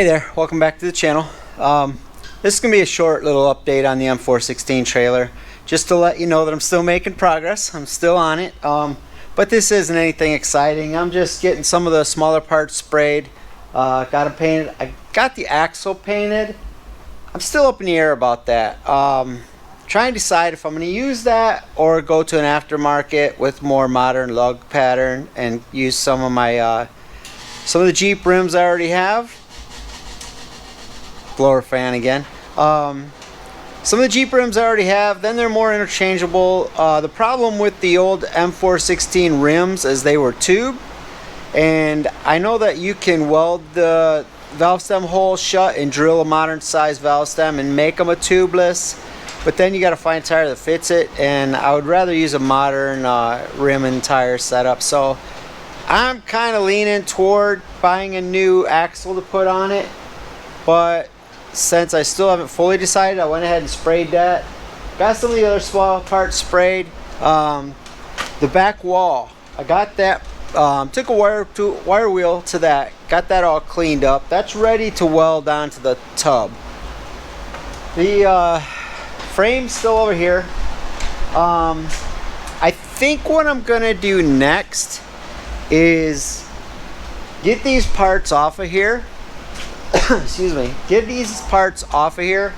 Hey there, welcome back to the channel. This is going to be a short little update on the M416 trailer, just to let you know that I'm still making progress. I'm still on it, but this isn't anything exciting. I'm just getting some of the smaller parts sprayed, got them painted. I got the axle painted. I'm still up in the air about that. Trying to decide if I'm going to use that or go to an aftermarket with more modern lug pattern and use some of my some of the Jeep rims I already have. Blower fan again. Some of the Jeep rims I already have, then they're more interchangeable. The problem with the old M416 rims is they were tube, and I know that you can weld the valve stem hole shut and drill a modern size valve stem and make them a tubeless, but then you got to find a tire that fits it, and I would rather use a modern rim and tire setup. So I'm kind of leaning toward buying a new axle to put on it, but since I still haven't fully decided, I went ahead and sprayed that. Got some of the other small parts sprayed. The back wall, I got that, took a wire wheel to that, got that all cleaned up. That's ready to weld onto the tub. The frame's still over here. I think what I'm gonna do next is get these parts off of here. Excuse me, get these parts off of here,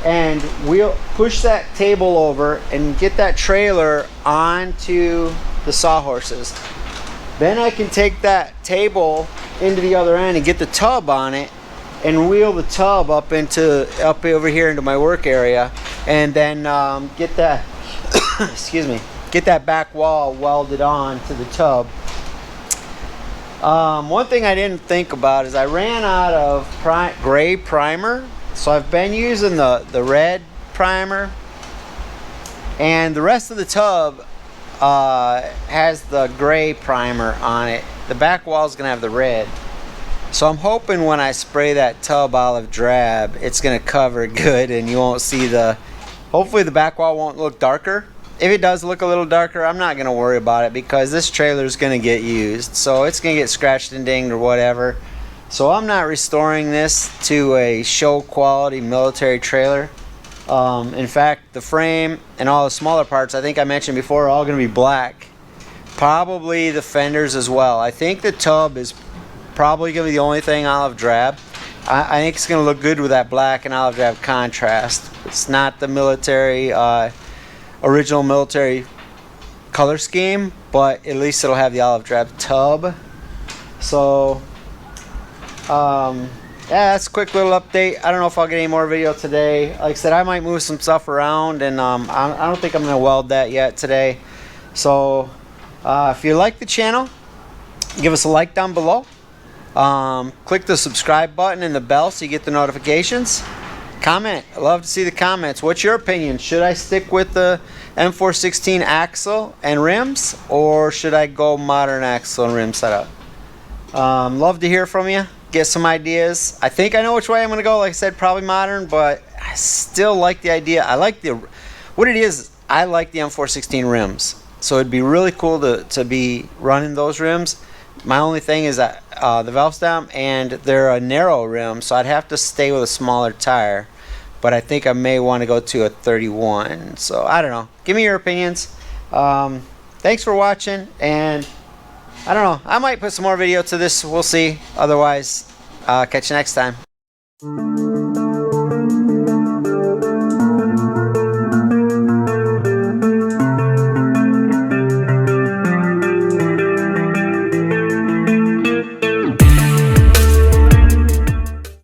and we'll push that table over and get that trailer onto the sawhorses. Then I can take that table into the other end and get the tub on it and wheel the tub up over here into my work area, and then get that excuse me, get that back wall welded on to the tub. One thing I didn't think about is I ran out of gray primer, so I've been using the red primer, and the rest of the tub has the gray primer on it. The back wall is gonna have the red, so I'm hoping when I spray that tub olive drab, it's gonna cover good and you won't see hopefully the back wall won't look darker. If it does look a little darker, I'm not going to worry about it because this trailer is going to get used. So it's going to get scratched and dinged or whatever. So I'm not restoring this to a show quality military trailer. In fact, the frame and all the smaller parts, I think I mentioned before, are all going to be black. Probably the fenders as well. I think the tub is probably going to be the only thing olive drab. I think it's going to look good with that black and olive drab contrast. It's not the military... original military color scheme, but at least it'll have the olive drab tub. So yeah, that's a quick little update. I don't know if I'll get any more video today. Like I said, I might move some stuff around, and I don't think I'm gonna weld that yet today. So if you like the channel, give us a like down below. Click the subscribe button and the bell so you get the notifications. Comment. I love to see the comments. What's your opinion? Should I stick with the M416 axle and rims, or should I go modern axle and rim setup? Love to hear from you. Get some ideas. I think I know which way I'm going to go. Like I said, probably modern, but I still like the idea. I like what it is. I like the M416 rims, so it'd be really cool to be running those rims. My only thing is that the valve stem, and they're a narrow rim, so I'd have to stay with a smaller tire. But I think I may want to go to a 31. So I don't know. Give me your opinions. Thanks for watching, and I don't know. I might put some more video to this. We'll see. Otherwise, catch you next time.